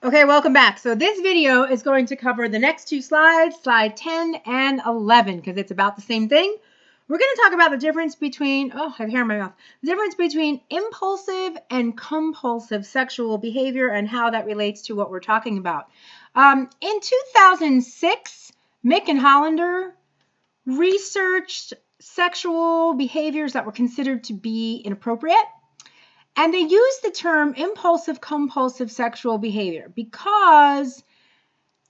Okay, welcome back. So this video is going to cover the next two slides, slide 10 and 11, because it's about the same thing. We're going to talk about the difference between, I have hair in my mouth, the difference between impulsive and compulsive sexual behavior and how that relates to what we're talking about. In 2006, Mick and Hollander researched sexual behaviors that were considered to be inappropriate. And they use the term impulsive compulsive sexual behavior because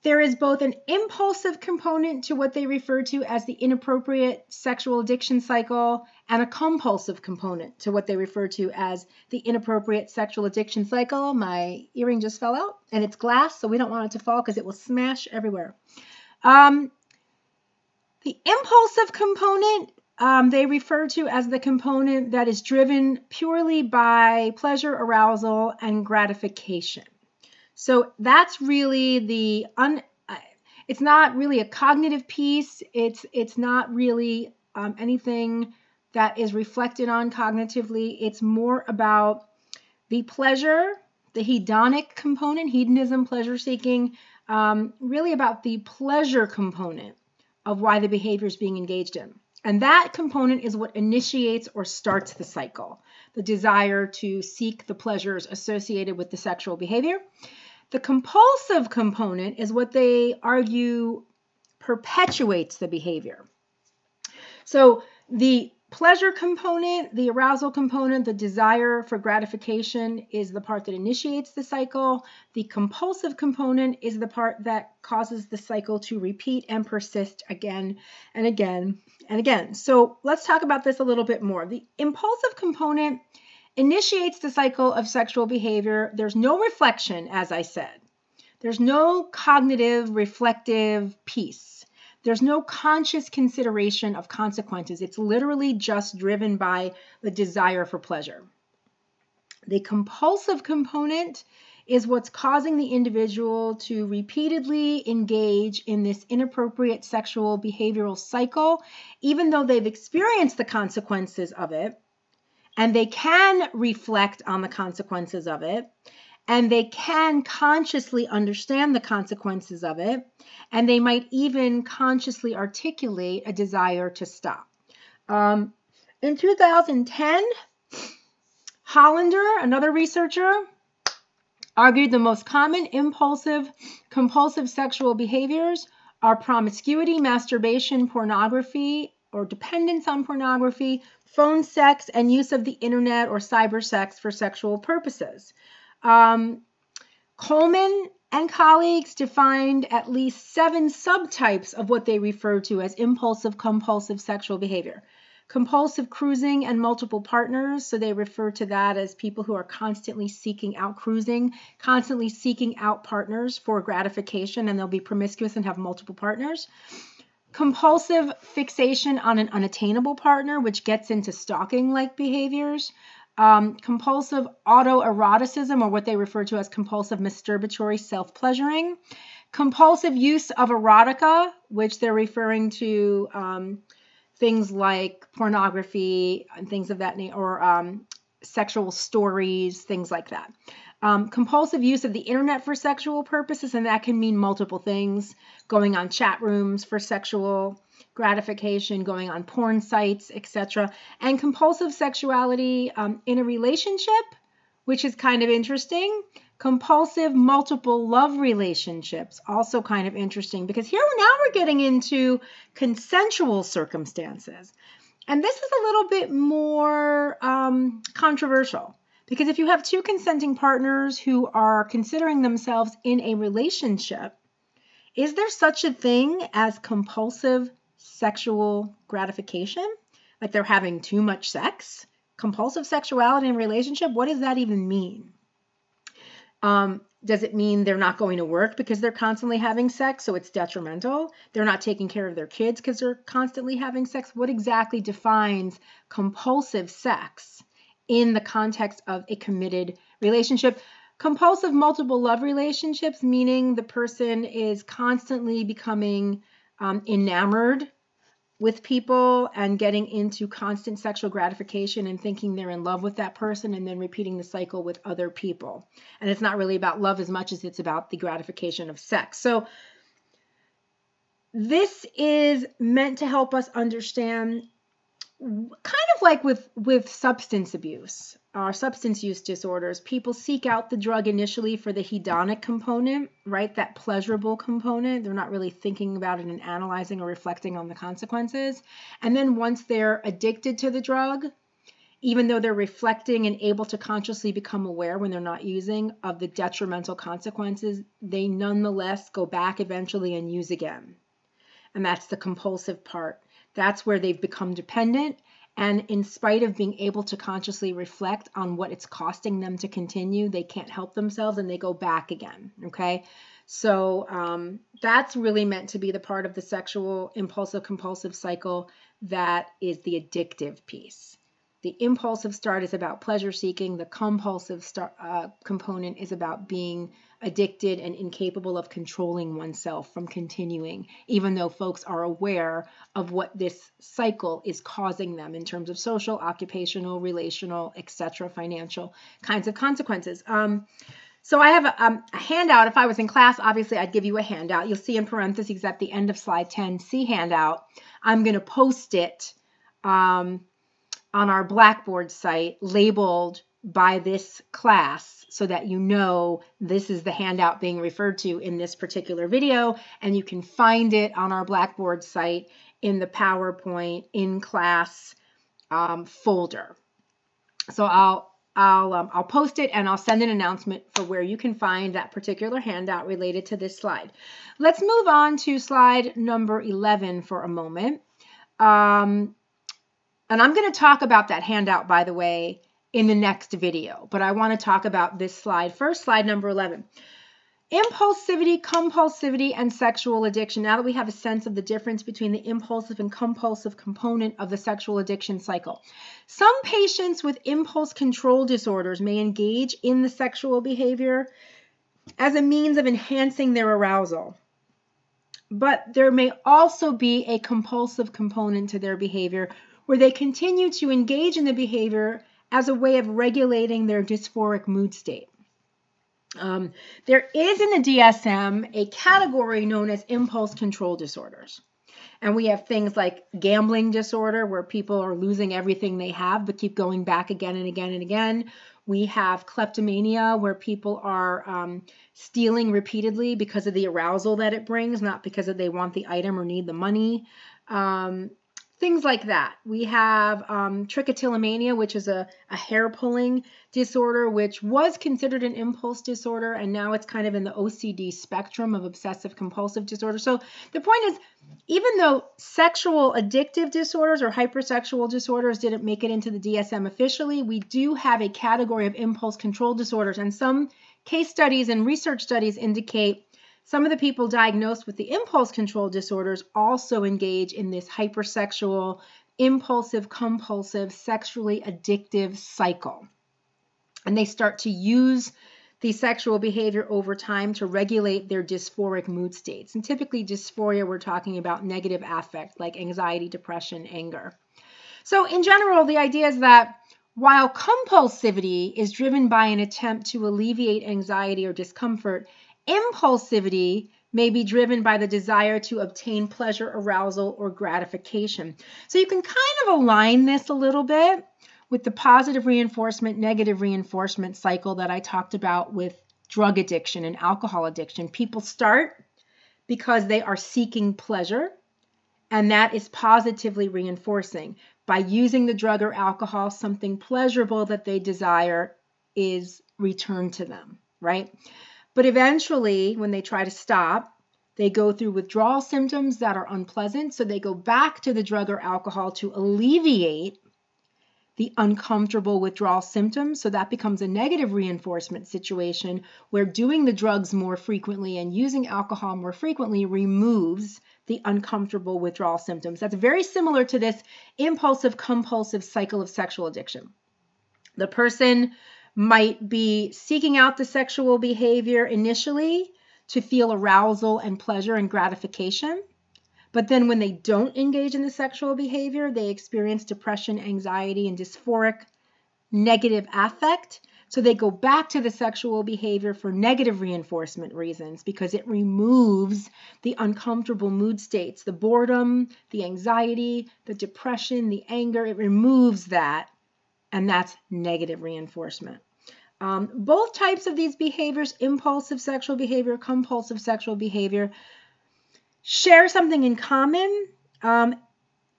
there is both an impulsive component to what they refer to as the inappropriate sexual addiction cycle and a compulsive component to what they refer to as the inappropriate sexual addiction cycle. My earring just fell out and it's glass, so we don't want it to fall because it will smash everywhere. The impulsive component they refer to as the component that is driven purely by pleasure, arousal, and gratification. So that's really it's not really a cognitive piece. It's not really anything that is reflected on cognitively. It's more about the pleasure, the hedonic component, hedonism, pleasure seeking, really about the pleasure component of why the behavior is being engaged in. And that component is what initiates or starts the cycle, the desire to seek the pleasures associated with the sexual behavior. The compulsive component is what they argue perpetuates the behavior. So the pleasure component, the arousal component, the desire for gratification is the part that initiates the cycle. The compulsive component is the part that causes the cycle to repeat and persist again and again and again. So let's talk about this a little bit more. The impulsive component initiates the cycle of sexual behavior. There's no reflection, as I said. There's no cognitive, reflective piece. There's no conscious consideration of consequences. It's literally just driven by the desire for pleasure. The compulsive component is what's causing the individual to repeatedly engage in this inappropriate sexual behavioral cycle, even though they've experienced the consequences of it, and they can reflect on the consequences of it, and they can consciously understand the consequences of it, and they might even consciously articulate a desire to stop. In 2010, Hollander, another researcher, argued the most common impulsive, compulsive sexual behaviors are promiscuity, masturbation, pornography, or dependence on pornography, phone sex, and use of the internet or cyber sex for sexual purposes. Coleman and colleagues defined at least 7 subtypes of what they refer to as impulsive compulsive sexual behavior. Compulsive cruising and multiple partners, so they refer to that as people who are constantly seeking out cruising, constantly seeking out partners for gratification, and they'll be promiscuous and have multiple partners. Compulsive fixation on an unattainable partner, which gets into stalking-like behaviors. Compulsive autoeroticism, or what they refer to as compulsive masturbatory self-pleasuring. Compulsive use of erotica, which they're referring to things like pornography and things of that nature, or sexual stories, things like that. Compulsive use of the internet for sexual purposes, and that can mean multiple things: going on chat rooms for sexual gratification, going on porn sites, etc. And compulsive sexuality in a relationship, which is kind of interesting. Compulsive multiple love relationships, also kind of interesting, because now we're getting into consensual circumstances. And this is a little bit more controversial, because if you have 2 consenting partners who are considering themselves in a relationship, is there such a thing as compulsive sexual gratification? Like they're having too much sex? Compulsive sexuality in a relationship, what does that even mean? Does it mean they're not going to work because they're constantly having sex, so it's detrimental? They're not taking care of their kids because they're constantly having sex? What exactly defines compulsive sex in the context of a committed relationship? Compulsive multiple love relationships, meaning the person is constantly becoming enamored with people and getting into constant sexual gratification and thinking they're in love with that person and then repeating the cycle with other people. And it's not really about love as much as it's about the gratification of sex. So this is meant to help us understand, kind of like with substance abuse or substance use disorders, people seek out the drug initially for the hedonic component, right? That pleasurable component. They're not really thinking about it and analyzing or reflecting on the consequences. And then once they're addicted to the drug, even though they're reflecting and able to consciously become aware when they're not using of the detrimental consequences, they nonetheless go back eventually and use again. And that's the compulsive part. That's where they've become dependent, and in spite of being able to consciously reflect on what it's costing them to continue, they can't help themselves and they go back again, okay? So that's really meant to be the part of the sexual impulsive compulsive cycle that is the addictive piece. The impulsive start is about pleasure seeking. The compulsive component is about being addicted and incapable of controlling oneself from continuing, even though folks are aware of what this cycle is causing them in terms of social, occupational, relational, etc., financial kinds of consequences. So I have a handout. If I was in class, obviously I'd give you a handout. You'll see in parentheses at the end of slide 10, see handout. I'm going to post it on our Blackboard site labeled by this class so that you know this is the handout being referred to in this particular video, and you can find it on our Blackboard site in the PowerPoint in class folder. So I'll post it and I'll send an announcement for where you can find that particular handout related to this slide. Let's move on to slide number 11 for a moment. And I'm going to talk about that handout, by the way, in the next video, but I want to talk about this slide first, slide number 11. Impulsivity, compulsivity, and sexual addiction. Now that we have a sense of the difference between the impulsive and compulsive component of the sexual addiction cycle. Some patients with impulse control disorders may engage in the sexual behavior as a means of enhancing their arousal. But there may also be a compulsive component to their behavior where they continue to engage in the behavior as a way of regulating their dysphoric mood state. There is in the DSM a category known as impulse control disorders. And we have things like gambling disorder, where people are losing everything they have but keep going back again and again and again. We have kleptomania, where people are stealing repeatedly because of the arousal that it brings, not because they want the item or need the money. Things like that. We have trichotillomania, which is a hair pulling disorder, which was considered an impulse disorder, and now it's kind of in the OCD spectrum of obsessive compulsive disorder. So the point is, even though sexual addictive disorders or hypersexual disorders didn't make it into the DSM officially, we do have a category of impulse control disorders, and some case studies and research studies indicate some of the people diagnosed with the impulse control disorders also engage in this hypersexual, impulsive, compulsive, sexually addictive cycle. And they start to use the sexual behavior over time to regulate their dysphoric mood states. And typically dysphoria, we're talking about negative affect like anxiety, depression, anger. So in general, the idea is that while compulsivity is driven by an attempt to alleviate anxiety or discomfort, impulsivity may be driven by the desire to obtain pleasure, arousal, or gratification. So you can kind of align this a little bit with the positive reinforcement, negative reinforcement cycle that I talked about with drug addiction and alcohol addiction. People start because they are seeking pleasure, and that is positively reinforcing. By using the drug or alcohol, something pleasurable that they desire is returned to them, right? But eventually, when they try to stop, they go through withdrawal symptoms that are unpleasant. So they go back to the drug or alcohol to alleviate the uncomfortable withdrawal symptoms. So that becomes a negative reinforcement situation where doing the drugs more frequently and using alcohol more frequently removes the uncomfortable withdrawal symptoms. That's very similar to this impulsive compulsive cycle of sexual addiction. The person might be seeking out the sexual behavior initially to feel arousal and pleasure and gratification. But then when they don't engage in the sexual behavior, they experience depression, anxiety, and dysphoric negative affect. So they go back to the sexual behavior for negative reinforcement reasons because it removes the uncomfortable mood states, the boredom, the anxiety, the depression, the anger. It removes that, and that's negative reinforcement. Both types of these behaviors, impulsive sexual behavior, compulsive sexual behavior, share something in common.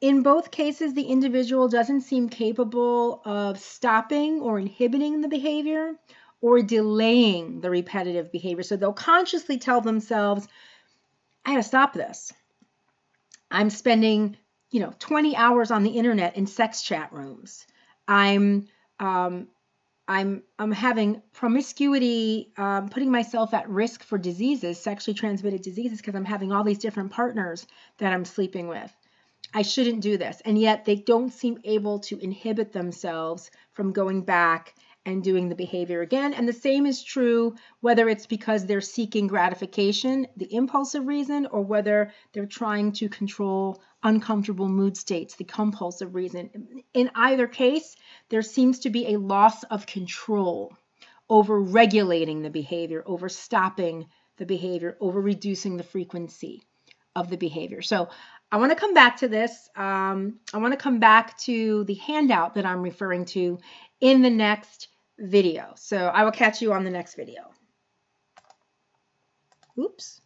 In both cases, the individual doesn't seem capable of stopping or inhibiting the behavior or delaying the repetitive behavior. So they'll consciously tell themselves, I gotta stop this. I'm spending, 20 hours on the internet in sex chat rooms. I'm having promiscuity, putting myself at risk for diseases, sexually transmitted diseases, because I'm having all these different partners that I'm sleeping with. I shouldn't do this. And yet they don't seem able to inhibit themselves from going back and doing the behavior again. And the same is true whether it's because they're seeking gratification, the impulsive reason, or whether they're trying to control uncomfortable mood states, the compulsive reason. In either case, there seems to be a loss of control over regulating the behavior, over stopping the behavior, over reducing the frequency of the behavior. So I want to come back to this. I want to come back to the handout that I'm referring to in the next video. So I will catch you on the next video. Oops.